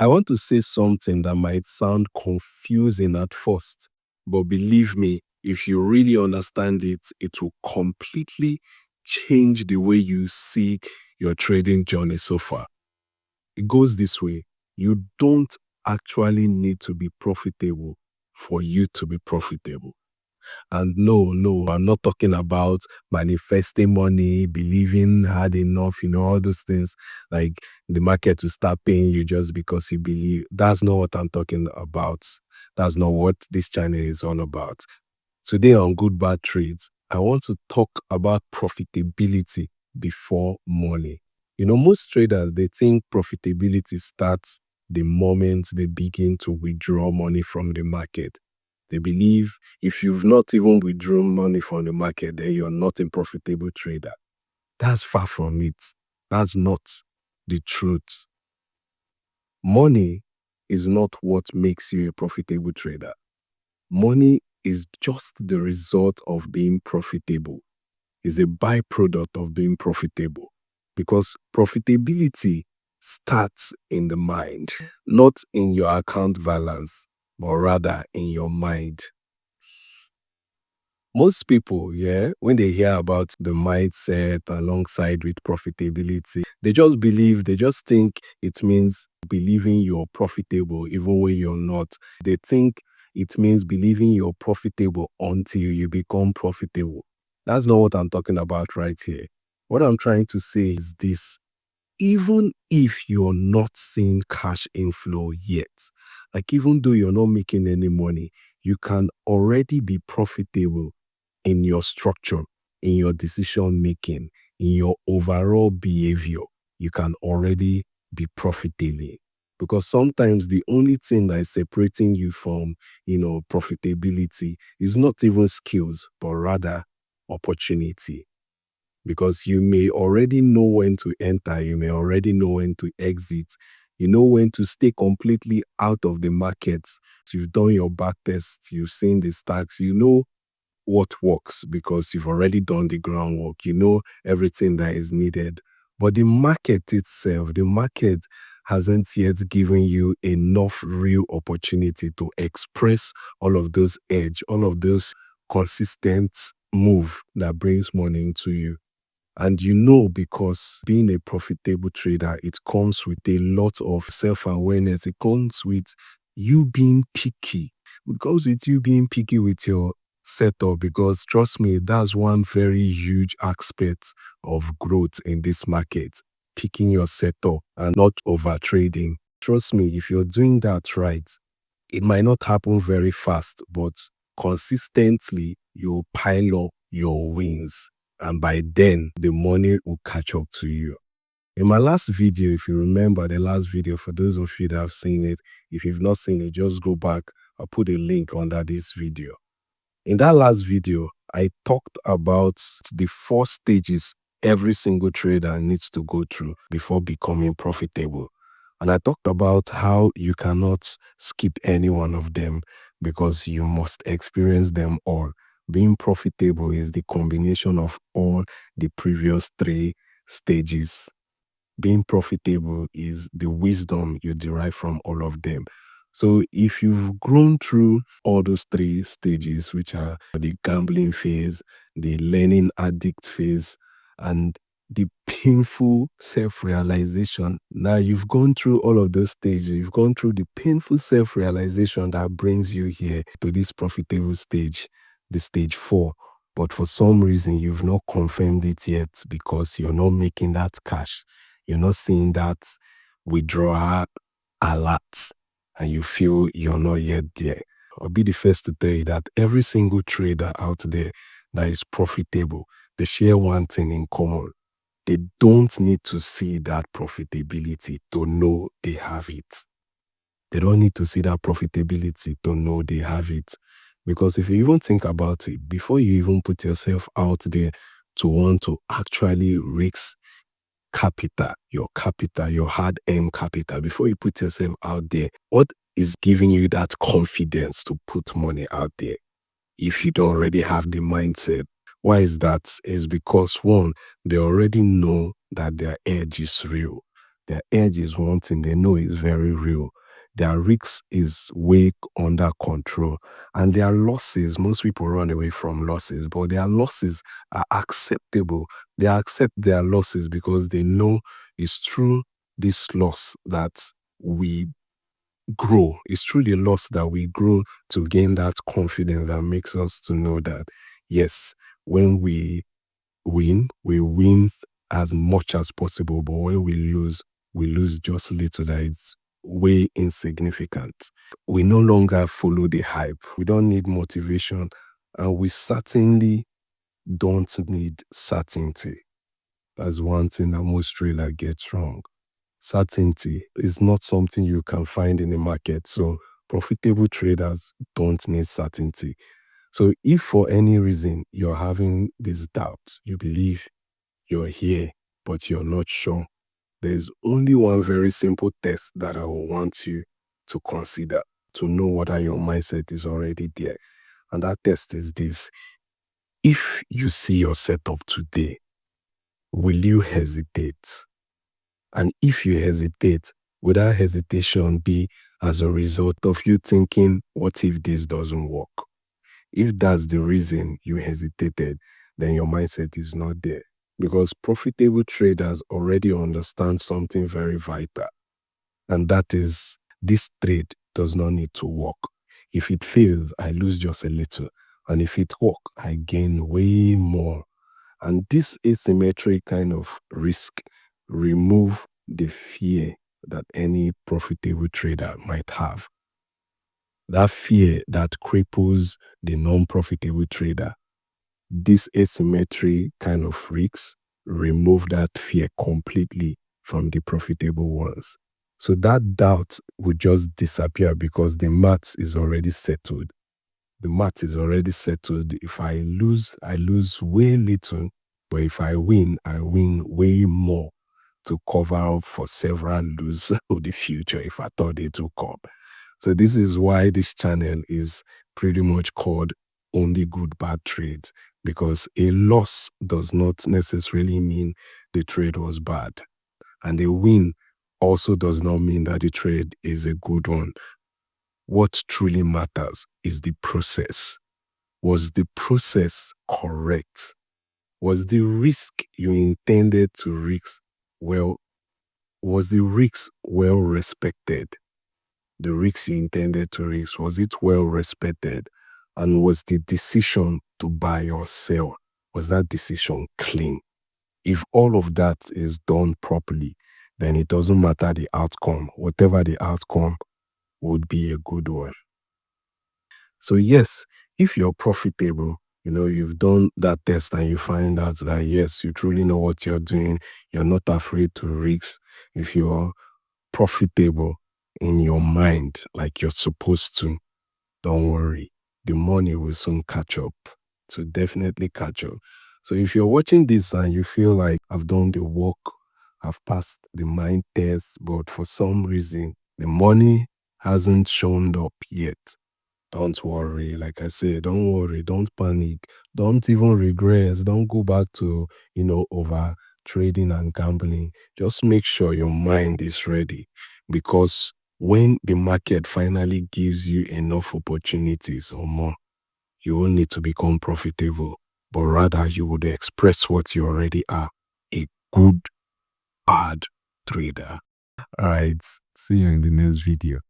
I want to say something that might sound confusing at first, but believe me, if you really understand it, it will completely change the way you see your trading journey so far. It goes this way. You don't actually need to be profitable for you to be profitable. And no, I'm not talking about manifesting money, believing hard enough, all those things like the market will start paying you just because you believe. That's not what I'm talking about. That's not what this channel is all about. Today on Good Bad Trades, I want to talk about profitability before money. Most traders, they think profitability starts the moment they begin to withdraw money from the market. They believe if you've not even withdrawn money from the market, then you're not a profitable trader. That's far from it. That's not the truth. Money is not what makes you a profitable trader. Money is just the result of being profitable. It's a byproduct of being profitable. Because profitability starts in the mind, not in your account balance, but rather in your mind. Most people, when they hear about the mindset alongside with profitability, they just think it means believing you're profitable even when you're not. They think it means believing you're profitable until you become profitable. That's not what I'm talking about right here. What I'm trying to say is this. Even if you're not seeing cash inflow yet, like even though you're not making any money, you can already be profitable in your structure, in your decision making, in your overall behavior. You can already be profitable. Because sometimes the only thing that is separating you from, profitability is not even skills, but rather opportunity. Because you may already know when to enter, you may already know when to exit, you know when to stay completely out of the markets. You've done your back tests, you've seen the stacks, you know what works because you've already done the groundwork, you know everything that is needed. But the market itself, the market hasn't yet given you enough real opportunity to express all of those edge, all of those consistent move that brings money into you. And because being a profitable trader, it comes with a lot of self-awareness. It comes with you being picky. It goes with you being picky with your setup, because trust me, that's one very huge aspect of growth in this market. Picking your setup and not over trading. Trust me, if you're doing that right, it might not happen very fast, but consistently you'll pile up your wins. And by then, the money will catch up to you. In my last video, if you remember the last video, for those of you that have seen it, if you've not seen it, just go back. I'll put a link under this video. In that last video, I talked about the 4 stages every single trader needs to go through before becoming profitable. And I talked about how you cannot skip any one of them because you must experience them all. Being profitable is the combination of all the previous 3 stages. Being profitable is the wisdom you derive from all of them. So if you've grown through all those 3 stages, which are the gambling phase, the learning addict phase, and the painful self-realization. Now you've gone through all of those stages. You've gone through the painful self-realization that brings you here to this profitable stage, the stage 4. But for some reason, you've not confirmed it yet because you're not making that cash. You're not seeing that withdrawal alert, and you feel you're not yet there. I'll be the first to tell you that every single trader out there that is profitable, they share one thing in common. They don't need to see that profitability to know they have it. They don't need to see that profitability to know they have it. Because if you even think about it, before you even put yourself out there to want to actually risk capital, your hard-earned capital, before you put yourself out there, what is giving you that confidence to put money out there if you don't already have the mindset? Why is that? It's because, one, they already know that their edge is real. Their edge is one thing they know is very real. Their risk is way under control. And their losses, most people run away from losses, but their losses are acceptable. They accept their losses because they know it's through this loss that we grow. It's through the loss that we grow to gain that confidence that makes us to know that, yes, when we win as much as possible, but when we lose just little that it's way insignificant. We no longer follow the hype. We don't need motivation, and we certainly don't need certainty. That's one thing that most trader gets wrong. Certainty is not something you can find in the market. So profitable traders don't need certainty. So if for any reason you're having this doubt, you believe you're here, but you're not sure, there's only one very simple test that I will want you to consider to know whether your mindset is already there. And that test is this. If you see your setup today, will you hesitate? And if you hesitate, would that hesitation be as a result of you thinking, what if this doesn't work? If that's the reason you hesitated, then your mindset is not there. Because profitable traders already understand something very vital. And that is, this trade does not need to work. If it fails, I lose just a little. And if it works, I gain way more. And this asymmetric kind of risk remove the fear that any profitable trader might have. That fear that cripples the non-profitable trader. This asymmetry kind of risks remove that fear completely from the profitable ones. So that doubt would just disappear because the maths is already settled. The math is already settled. If I lose way little. But if I win way more to cover up for several losses of the future if I thought they took up. So this is why this channel is pretty much called Only Good Bad Trades, because a loss does not necessarily mean the trade was bad. And a win also does not mean that the trade is a good one. What truly matters is the process. Was the process correct? Was the risk you intended to risk was the risk well respected? The risk you intended to risk, was it well respected? And was the decision to buy or sell, was that decision clean? If all of that is done properly, then it doesn't matter the outcome. Whatever the outcome would be a good one. So yes, if you're profitable, you've done that test and you find out that yes, you truly know what you're doing, you're not afraid to risk. If you're profitable in your mind like you're supposed to, don't worry. The money will soon catch up. So definitely catch up. So if you're watching this and you feel like I've done the work, I've passed the mind test, but for some reason the money hasn't shown up yet, don't worry. Like I said, don't worry. Don't panic. Don't even regress. Don't go back to, over trading and gambling. Just make sure your mind is ready, because when the market finally gives you enough opportunities or more, you won't need to become profitable, but rather you would express what you already are, a good, bad trader. All right. See you in the next video.